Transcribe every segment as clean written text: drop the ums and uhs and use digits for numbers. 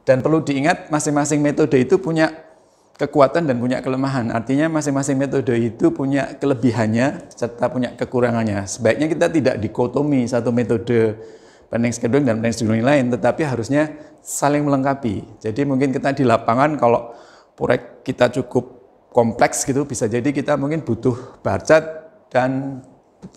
Dan perlu diingat masing-masing metode itu punya kekuatan dan punya kelemahan. Artinya masing-masing metode itu punya kelebihannya serta punya kekurangannya. Sebaiknya kita tidak dikotomi satu metode planning scheduling dan planning scheduling lain, tetapi harusnya saling melengkapi. Jadi mungkin kita di lapangan kalau proyek kita cukup kompleks gitu, bisa jadi kita mungkin butuh bar chart dan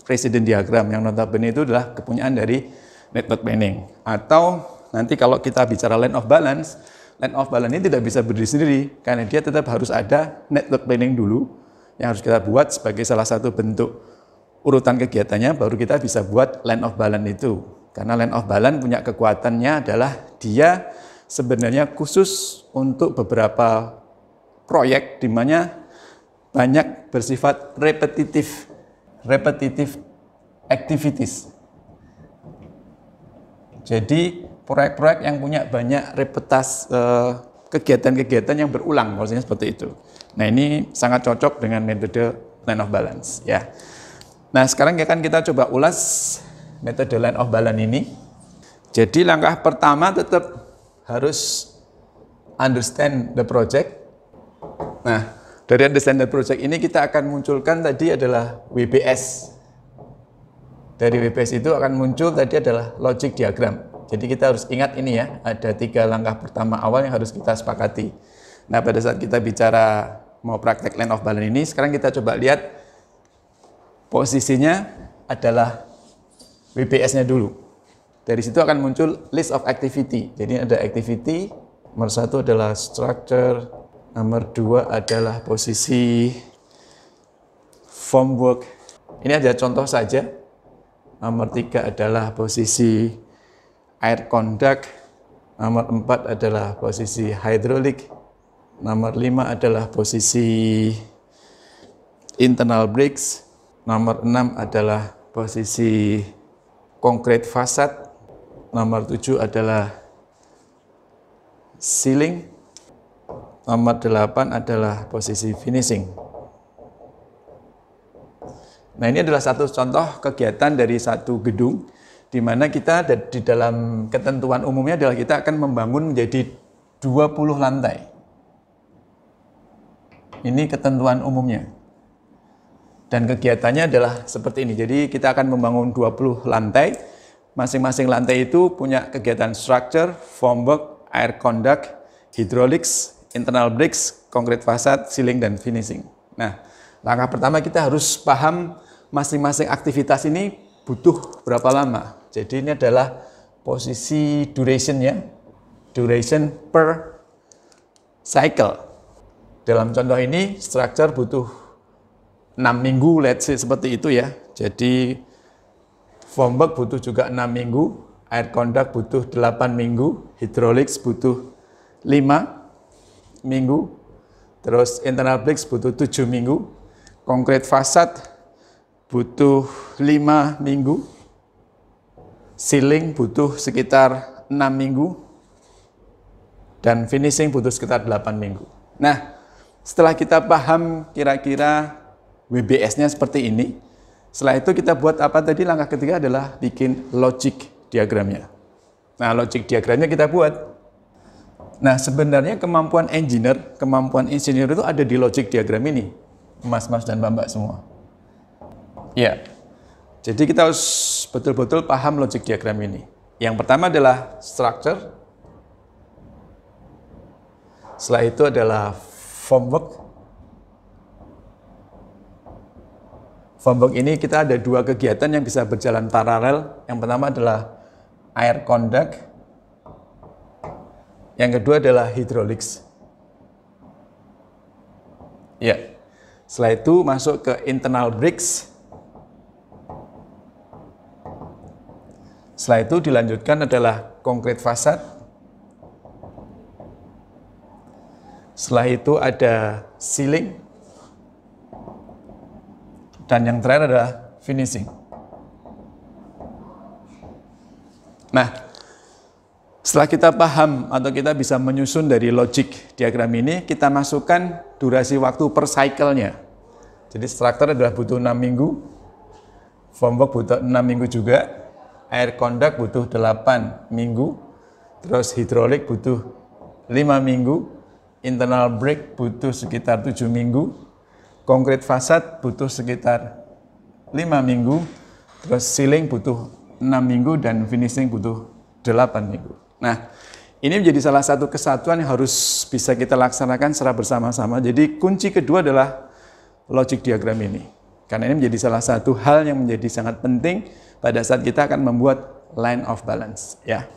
presiden diagram yang notabene itu adalah kepunyaan dari network planning. Atau nanti kalau kita bicara line of balance ini tidak bisa berdiri sendiri karena dia tetap harus ada network planning dulu yang harus kita buat sebagai salah satu bentuk urutan kegiatannya, baru kita bisa buat line of balance itu. Karena line of balance punya kekuatannya adalah dia sebenarnya khusus untuk beberapa proyek di mana banyak bersifat repetitive activities. Jadi proyek-proyek yang punya banyak kegiatan-kegiatan yang berulang, maksudnya seperti itu. Nah, ini sangat cocok dengan metode line of balance ya. Nah, sekarang akan kita coba ulas metode line of balance ini. Jadi langkah pertama tetap harus understand the project. Nah, dari understand the project ini kita akan munculkan tadi adalah WBS. Dari WBS itu akan muncul tadi adalah logic diagram. Jadi kita harus ingat ini ya, ada 3 langkah pertama awal yang harus kita sepakati. Nah, pada saat kita bicara mau praktek line of balance ini, sekarang kita coba lihat posisinya adalah WBS-nya dulu. Dari situ akan muncul list of activity. Jadi ada activity, nomor 1 adalah structure, nomor 2 adalah posisi form work. Ini ada contoh saja. Nomor 3 adalah posisi air conduct, nomor 4 adalah posisi hydraulic, nomor 5 adalah posisi internal brakes, nomor 6 adalah posisi concrete facade, nomor 7 adalah ceiling, nomor 8 adalah posisi finishing. Nah, ini adalah satu contoh kegiatan dari satu gedung di mana kita di dalam ketentuan umumnya adalah kita akan membangun menjadi 20 lantai. Ini ketentuan umumnya. Dan kegiatannya adalah seperti ini. Jadi kita akan membangun 20 lantai. Masing-masing lantai itu punya kegiatan structure, formwork, air conduct, hydraulics, internal brakes, concrete facade, ceiling, dan finishing. Nah, langkah pertama kita harus paham masing-masing aktivitas ini butuh berapa lama. Jadi ini adalah posisi duration-nya, duration per cycle. Dalam contoh ini, structure butuh 6 minggu, let's say seperti itu ya. Jadi formwork butuh juga 6 minggu, air conduct butuh 8 minggu, hydraulics butuh 5 minggu, terus internal brakes butuh 7 minggu, concrete facade butuh 5 minggu, ceiling butuh sekitar 6 minggu, dan finishing butuh sekitar 8 minggu. Nah, setelah kita paham kira-kira WBS-nya seperti ini, setelah itu kita buat apa tadi? Langkah ketiga adalah bikin logic diagramnya. Nah, logic diagramnya kita buat. Nah, sebenarnya kemampuan engineer itu ada di logic diagram ini, mas-mas dan mbak-mbak semua. Ya, jadi kita harus betul-betul paham logic diagram ini. Yang pertama adalah structure, setelah itu adalah formwork. Formwork ini kita ada 2 kegiatan yang bisa berjalan paralel. Yang pertama adalah air conduct, yang kedua adalah hydraulics. Ya, setelah itu masuk ke internal brakes. Setelah itu dilanjutkan adalah concrete facade. Setelah itu ada ceiling. Dan yang terakhir adalah finishing. Nah, setelah kita paham atau kita bisa menyusun dari logic diagram ini, kita masukkan durasi waktu per cycle-nya. Jadi structure adalah butuh 6 minggu, formwork butuh 6 minggu juga, air conduct butuh 8 minggu, terus hydraulic butuh 5 minggu, internal break butuh sekitar 7 minggu, concrete fasad butuh sekitar 5 minggu, terus ceiling butuh 6 minggu, dan finishing butuh 8 minggu. Nah, ini menjadi salah satu kesatuan yang harus bisa kita laksanakan secara bersama-sama. Jadi kunci kedua adalah logic diagram ini. Karena ini menjadi salah satu hal yang menjadi sangat penting pada saat kita akan membuat line of balance. Ya.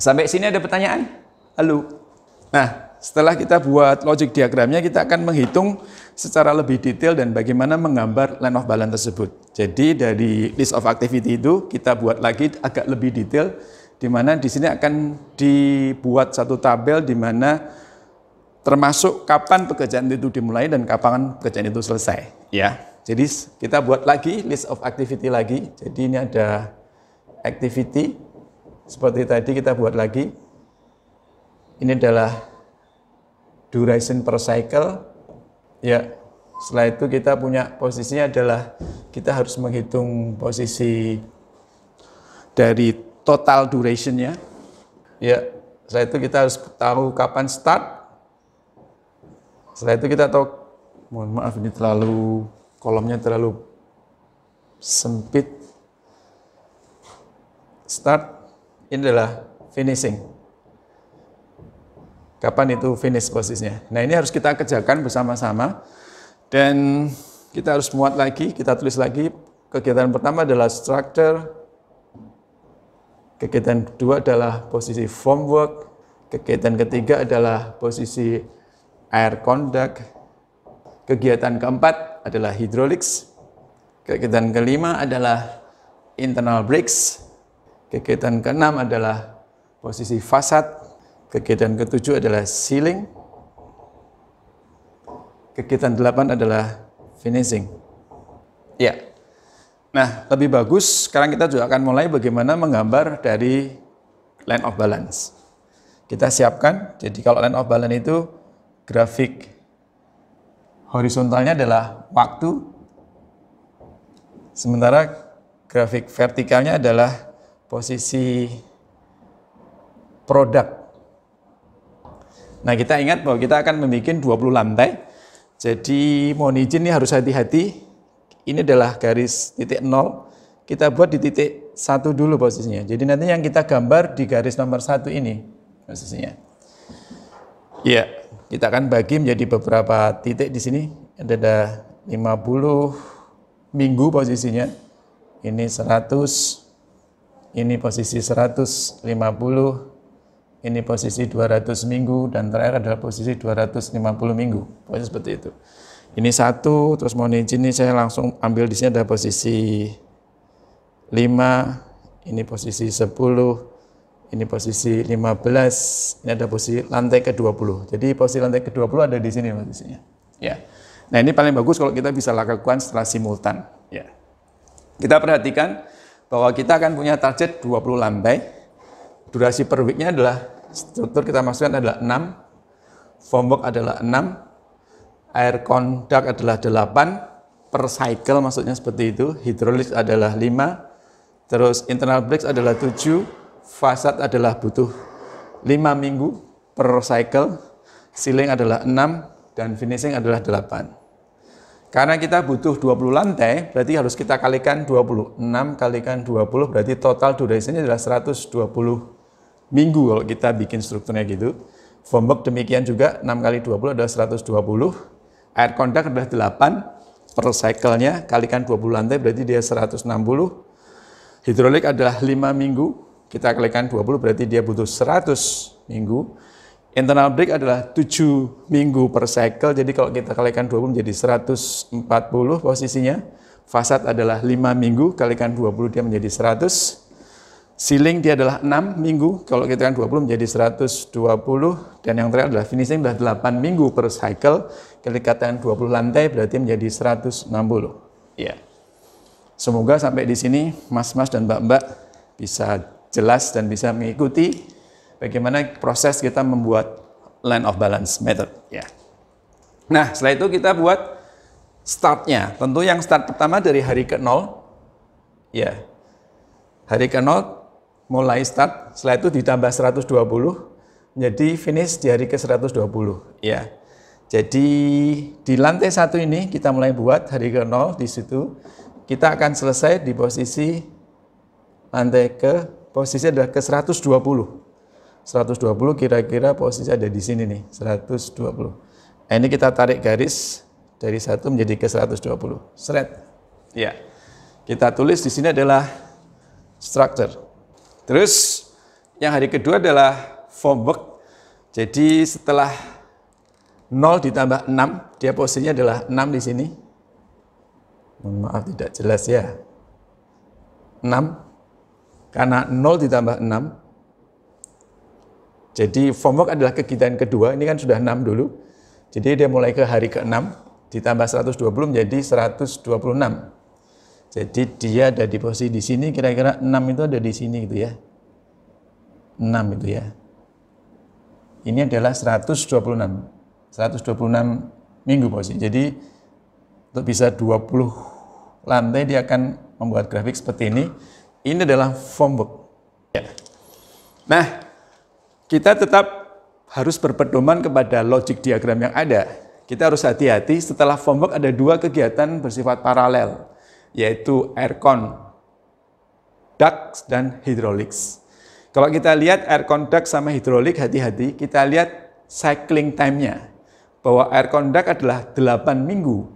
Sampai sini ada pertanyaan? Halo? Nah, setelah kita buat logic diagramnya, kita akan menghitung secara lebih detail dan bagaimana menggambar line of balance tersebut. Jadi dari list of activity itu kita buat lagi agak lebih detail, di mana di sini akan dibuat satu tabel di mana termasuk kapan pekerjaan itu dimulai dan kapan pekerjaan itu selesai. Ya, jadi kita buat lagi list of activity lagi. Jadi ini ada activity seperti tadi kita buat lagi. Ini adalah duration per cycle. Ya, setelah itu kita punya posisinya adalah kita harus menghitung posisi dari total duration-nya. Ya, setelah itu kita harus tahu kapan start. Setelah itu kita tahu, mohon maaf ini kolomnya terlalu sempit. Start, ini adalah finishing. Kapan itu finish posisinya. Nah, ini harus kita kerjakan bersama-sama. Dan kita harus muat lagi, kita tulis lagi. Kegiatan pertama adalah structure. Kegiatan kedua adalah posisi formwork. Kegiatan ketiga adalah posisi air conduct. Kegiatan keempat adalah hydraulics. Kegiatan kelima adalah internal breaks. Kegiatan keenam adalah posisi fasad. Kegiatan ketujuh adalah ceiling. Kegiatan delapan adalah finishing. Ya. Nah, lebih bagus sekarang kita juga akan mulai bagaimana menggambar dari line of balance. Kita siapkan, jadi kalau line of balance itu grafik horizontalnya adalah waktu, sementara grafik vertikalnya adalah posisi produk. Nah, kita ingat bahwa kita akan membuat 20 lantai, jadi mohon izin ini harus hati-hati. Ini adalah garis titik 0, kita buat di titik 1 dulu posisinya. Jadi nanti yang kita gambar di garis nomor 1 ini posisinya. Ya, kita akan bagi menjadi beberapa titik di sini. Ada 50 minggu posisinya. Ini 100, ini posisi 150, ini posisi 200 minggu, dan terakhir adalah posisi 250 minggu. Posisi seperti itu. Ini 1, terus mohon izin ini saya langsung ambil di sini ada posisi 5, ini posisi 10, ini posisi 15, ini ada posisi lantai ke-20. Jadi posisi lantai ke-20 ada di sini posisinya. Ya. Nah, ini paling bagus kalau kita bisa lakukan secara simultan, ya. Kita perhatikan bahwa kita akan punya target 20 lantai. Durasi per week-nya adalah struktur kita masukkan adalah 6, formwork adalah 6, air conduct adalah 8 per cycle, maksudnya seperti itu. Hydraulics adalah 5, terus internal breaks adalah 7, fasad adalah butuh 5 minggu per cycle, ceiling adalah 6, dan finishing adalah 8. Karena kita butuh 20 lantai, berarti harus kita kalikan 20. 6 kalikan 20 berarti total durasinya adalah 120 minggu kalau kita bikin strukturnya gitu. Formwork demikian juga, 6 kali 20 adalah 120. Air conduct adalah 8 per cycle-nya, kalikan 20 lantai berarti dia 160. Hidrolik adalah 5 minggu, kita kalikan 20 berarti dia butuh 100 minggu. Internal break adalah 7 minggu per cycle, jadi kalau kita kalikan 20 menjadi 140 posisinya. Fasad adalah 5 minggu, kalikan 20 dia menjadi 100. Ceiling dia adalah 6 minggu, kalau kita kan 20 menjadi 120, dan yang terakhir adalah finishing adalah 8 minggu per cycle, kalikan 20 lantai berarti menjadi 160. Ya. Semoga sampai di sini mas-mas dan mbak-mbak bisa jelas dan bisa mengikuti bagaimana proses kita membuat line of balance method. Ya. Nah, setelah itu kita buat startnya. Tentu yang start pertama dari hari ke-0. Ya. Hari ke-0 mulai start, setelah itu ditambah 120, menjadi finish di hari ke-120 ya. Jadi di lantai 1 ini kita mulai buat hari ke-0 di situ. Kita akan selesai di posisi posisi adalah ke-120. 120 kira-kira posisi ada di sini nih, 120. Nah, ini kita tarik garis dari 1 menjadi ke-120. Seret. Ya. Kita tulis di sini adalah structure. Terus yang hari kedua adalah form work. Jadi setelah 0 ditambah 6, dia posisinya adalah 6 di sini. Mohon maaf tidak jelas ya. 6. Karena 0 ditambah 6. Jadi form work adalah kegiatan kedua. Ini kan sudah 6 dulu. Jadi dia mulai ke hari ke-6. Ditambah 120 menjadi 126. Jadi dia ada di posisi di sini. Kira-kira 6 itu ada di sini gitu ya. 6 itu ya. Ini adalah 126. 126 minggu posisi. Jadi untuk bisa 20 lantai dia akan membuat grafik seperti ini. Ini adalah form work. Ya. Nah, kita tetap harus berpedoman kepada logic diagram yang ada. Kita harus hati-hati, setelah form work ada 2 kegiatan bersifat paralel, yaitu aircon, duct, dan hydraulics. Kalau kita lihat aircon, duct, sama hydraulic, hati-hati, kita lihat cycling time-nya. Bahwa aircon duct adalah 8 minggu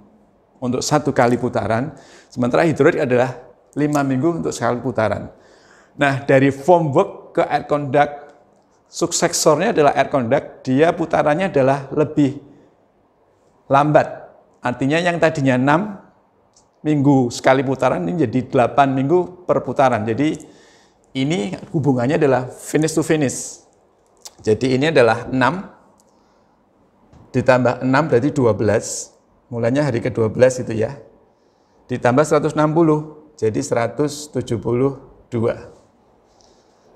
untuk 1 kali putaran, sementara hydraulic adalah 5 minggu untuk sekali putaran. Nah, dari form work ke aircon duct, suksesornya adalah aircon duct, dia putarannya adalah lebih lambat. Artinya yang tadinya 6 minggu sekali putaran, ini jadi 8 minggu per putaran. Jadi ini hubungannya adalah finish to finish. Jadi ini adalah 6 ditambah 6 berarti 12, mulanya hari ke-12 itu ya. Ditambah 160, jadi 172.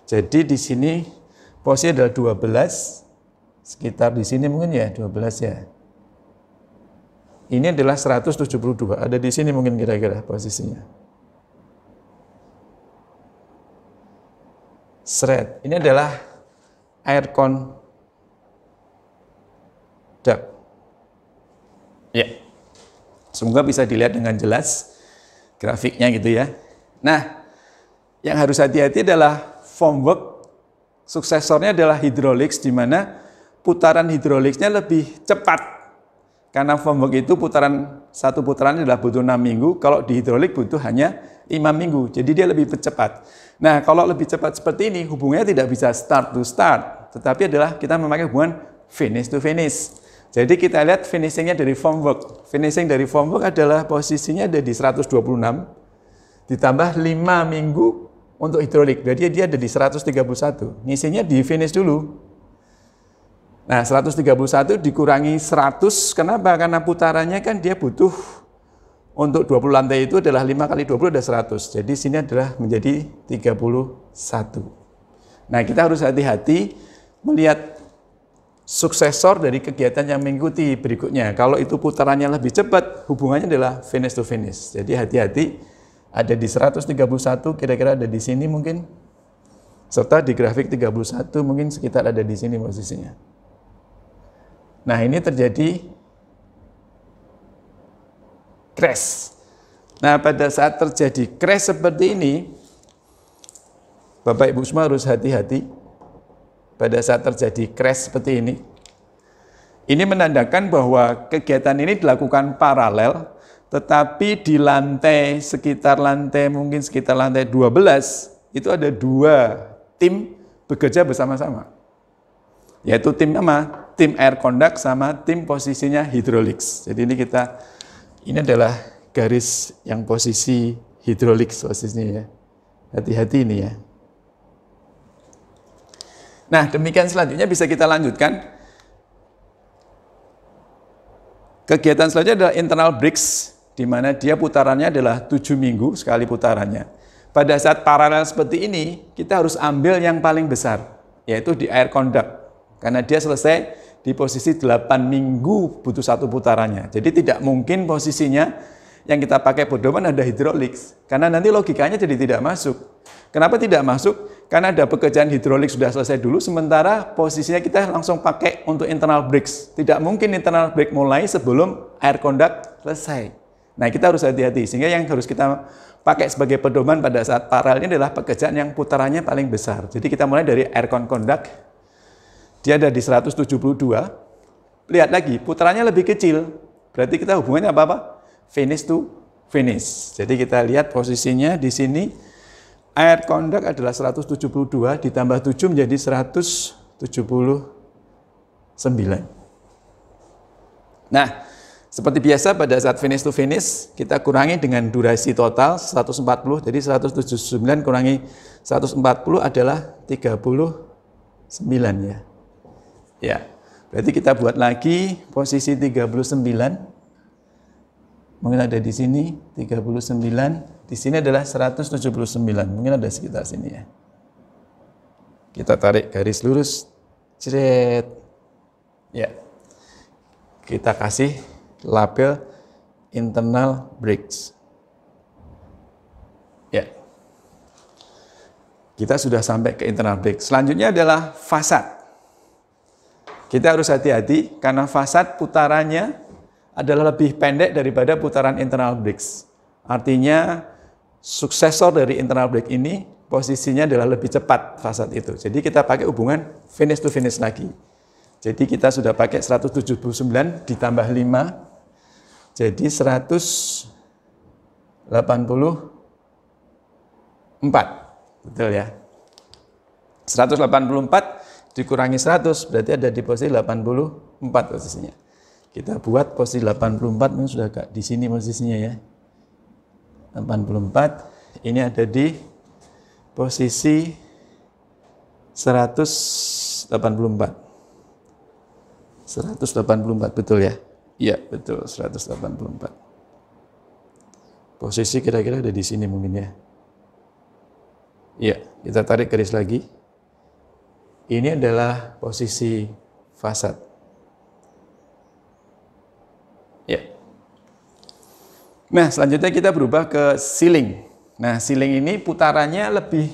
Jadi di sini posisi adalah 12, sekitar di sini mungkin ya 12 ya. Ini adalah 172, ada di sini mungkin kira-kira posisinya. Seret, ini adalah aircon duct. Ya, semoga bisa dilihat dengan jelas grafiknya gitu ya. Nah, yang harus hati-hati adalah form work, suksesornya adalah hydraulics, di mana putaran hydraulicsnya lebih cepat. Karena form work itu satu putaran adalah butuh 6 minggu, kalau di hydraulic butuh hanya 5 minggu, jadi dia lebih cepat. Nah, kalau lebih cepat seperti ini, hubungannya tidak bisa start to start, tetapi adalah kita memakai hubungan finish to finish. Jadi kita lihat finishingnya dari form work. Finishing dari form work adalah posisinya ada di 126, ditambah 5 minggu untuk hidrolik. Berarti dia ada di 131. Ngisinya di finish dulu. Nah, 131 dikurangi 100, kenapa? Karena putarannya kan dia butuh, untuk 20 lantai itu adalah 5 kali 20 ada 100. Jadi sini adalah menjadi 31. Nah, kita harus hati-hati melihat suksesor dari kegiatan yang mengikuti berikutnya. Kalau itu putarannya lebih cepat, hubungannya adalah finish to finish. Jadi hati-hati, ada di 131, kira-kira ada di sini mungkin. Serta di grafik 31 mungkin sekitar ada di sini posisinya. Nah, ini terjadi crash. Nah, pada saat terjadi crash seperti ini, Bapak Ibu semua harus hati-hati. Pada saat terjadi crash seperti ini menandakan bahwa kegiatan ini dilakukan paralel, tetapi di lantai sekitar lantai 12 itu ada 2 tim bekerja bersama-sama, yaitu tim apa? Tim air conduct sama tim posisinya hydraulics. Jadi ini adalah garis yang posisi hydraulics posisinya ya. Hati-hati ini ya. Nah, demikian selanjutnya bisa kita lanjutkan. Kegiatan selanjutnya adalah internal brakes, di mana dia putarannya adalah 7 minggu sekali putarannya. Pada saat paralel seperti ini, kita harus ambil yang paling besar, yaitu di air conduct. Karena dia selesai di posisi 8 minggu butuh 1 putarannya. Jadi tidak mungkin posisinya yang kita pakai pedoman ada hydraulics. Karena nanti logikanya jadi tidak masuk. Kenapa tidak masuk? karena ada pekerjaan hidrolik sudah selesai dulu, sementara posisinya kita langsung pakai untuk internal brakes. Tidak mungkin internal brake mulai sebelum air conduct selesai. Nah, kita harus hati-hati, sehingga yang harus kita pakai sebagai pedoman pada saat paralel ini adalah pekerjaan yang putarannya paling besar. Jadi kita mulai dari air conduct, dia ada di 172. Lihat lagi, putarannya lebih kecil, berarti kita hubungannya apa? Finish to finish. Jadi kita lihat posisinya di sini. Air conduct adalah 172 ditambah 7 menjadi 179. Nah, seperti biasa pada saat finish to finish, kita kurangi dengan durasi total 140. Jadi 179 kurangi 140 adalah 39 ya. Ya, berarti kita buat lagi posisi 39. Mungkin ada di sini 39. Di sini adalah 179, mungkin ada sekitar sini ya. Kita tarik garis lurus, jret. Ya. Kita kasih label internal brakes. Ya. Kita sudah sampai ke internal brake. Selanjutnya adalah fasad. Kita harus hati-hati karena fasad putarannya adalah lebih pendek daripada putaran internal brakes. Artinya suksesor dari internal brake ini posisinya adalah lebih cepat fasad itu. Jadi kita pakai hubungan finish to finish lagi. Jadi kita sudah pakai 179 ditambah 5. Jadi 184. Betul ya? 184 dikurangi 100 berarti ada di posisi 84 posisinya. Kita buat posisi 84, ini sudah di sini posisinya ya. 84, ini ada di posisi 184. 184, betul ya? Iya, betul, 184. Posisi kira-kira ada di sini mungkin ya. Iya, kita tarik garis lagi. Ini adalah posisi fasad. Ya. Nah, selanjutnya kita berubah ke ceiling. Nah, ceiling ini putarannya lebih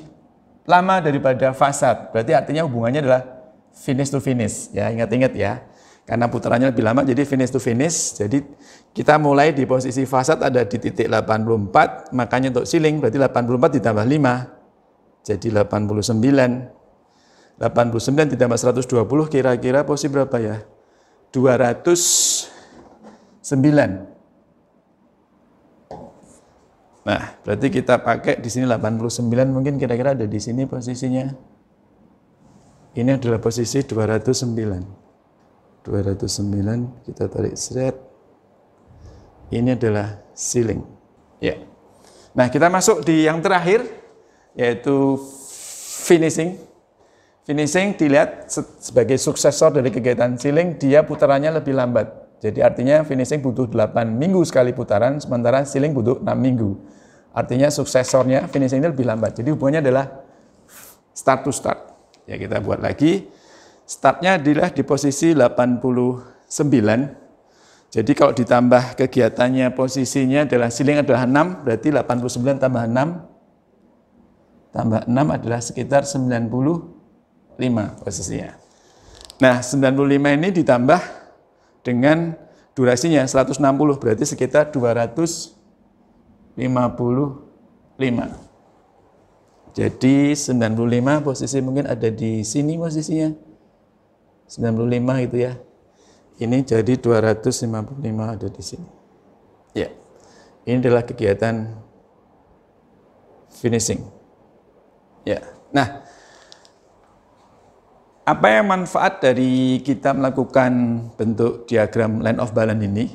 lama daripada fasad. Berarti artinya hubungannya adalah finish to finish. Ya, ingat-ingat ya. Karena putarannya lebih lama, jadi finish to finish. Jadi kita mulai di posisi fasad ada di titik 84. Makanya untuk ceiling berarti 84 ditambah 5. Jadi 89. 89 ditambah 120 kira-kira posisi berapa ya? 209. Nah, berarti kita pakai di sini 89 mungkin kira-kira ada di sini posisinya. Ini adalah posisi 209. 209 kita tarik seret. Ini adalah ceiling. Ya. Nah, kita masuk di yang terakhir yaitu finishing. Finishing dilihat sebagai suksesor dari kegiatan ceiling, dia putarannya lebih lambat. Jadi artinya finishing butuh 8 minggu sekali putaran, sementara ceiling butuh 6 minggu. Artinya suksesornya finishing ini lebih lambat. Jadi hubungannya adalah start to start. Ya, kita buat lagi. Startnya adalah di posisi 89. Jadi kalau ditambah kegiatannya posisinya adalah ceiling adalah 6, berarti 89 tambah 6. Tambah 6 adalah sekitar 95 posisinya. Nah, 95 ini ditambah dengan durasinya 160, berarti sekitar 255. Jadi 95 posisi mungkin ada di sini posisinya. 95 itu ya. Ini jadi 255 ada di sini. Ya. Ini adalah kegiatan finishing. Ya. Nah, apa yang manfaat dari kita melakukan bentuk diagram line of balance ini?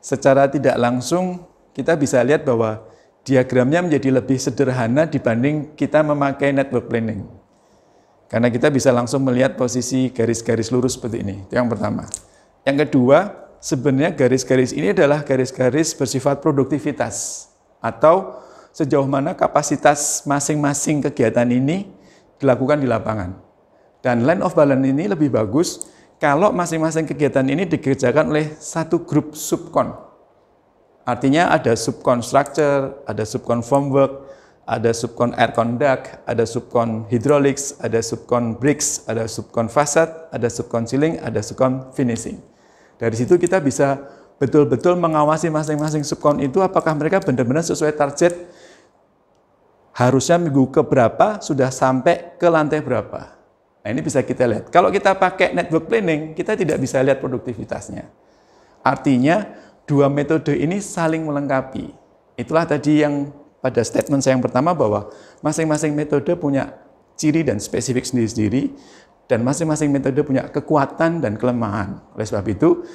Secara tidak langsung kita bisa lihat bahwa diagramnya menjadi lebih sederhana dibanding kita memakai network planning. Karena kita bisa langsung melihat posisi garis-garis lurus seperti ini. Itu yang pertama. Yang kedua, sebenarnya garis-garis ini adalah garis-garis bersifat produktivitas atau sejauh mana kapasitas masing-masing kegiatan ini dilakukan di lapangan. Dan line of balance ini lebih bagus kalau masing-masing kegiatan ini dikerjakan oleh satu grup subkon. Artinya ada subkon structure, ada subkon formwork, ada subkon air conduct, ada subkon hydraulics, ada subkon bricks, ada subkon facade, ada subkon ceiling, ada subkon finishing. Dari situ kita bisa betul-betul mengawasi masing-masing subkon itu apakah mereka benar-benar sesuai target, harusnya minggu keberapa sudah sampai ke lantai berapa. Nah, ini bisa kita lihat. Kalau kita pakai network planning, kita tidak bisa lihat produktivitasnya. Artinya, dua metode ini saling melengkapi. Itulah tadi yang pada statement saya yang pertama bahwa masing-masing metode punya ciri dan spesifik sendiri-sendiri, dan masing-masing metode punya kekuatan dan kelemahan. Oleh sebab itu,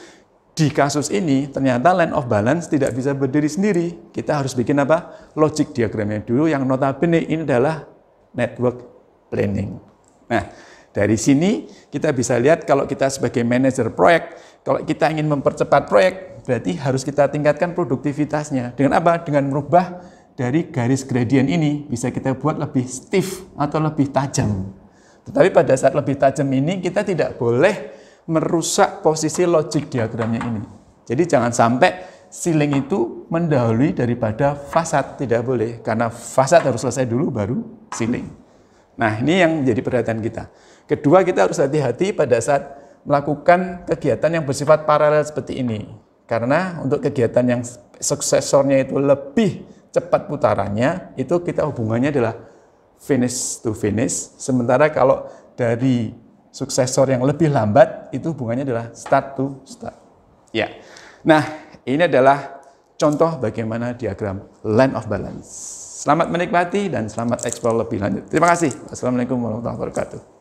di kasus ini ternyata line of balance tidak bisa berdiri sendiri. Kita harus bikin apa? Logic diagramnya dulu yang notabene ini adalah network planning. Nah, dari sini kita bisa lihat kalau kita sebagai manajer proyek, kalau kita ingin mempercepat proyek, berarti harus kita tingkatkan produktivitasnya. Dengan apa? Dengan merubah dari garis gradient ini, bisa kita buat lebih stiff atau lebih tajam. Tetapi pada saat lebih tajam ini, kita tidak boleh merusak posisi logic diagramnya ini. Jadi jangan sampai ceiling itu mendahului daripada fasad, tidak boleh. Karena fasad harus selesai dulu baru ceiling. Nah, ini yang menjadi perhatian kita. Kedua, kita harus hati-hati pada saat melakukan kegiatan yang bersifat paralel seperti ini. Karena untuk kegiatan yang suksesornya itu lebih cepat putarannya, itu kita hubungannya adalah finish to finish. Sementara kalau dari suksesor yang lebih lambat, itu hubungannya adalah start to start. Ya. Nah, ini adalah contoh bagaimana diagram line of balance. Selamat menikmati dan selamat eksplor lebih lanjut. Terima kasih. Wassalamualaikum warahmatullahi wabarakatuh.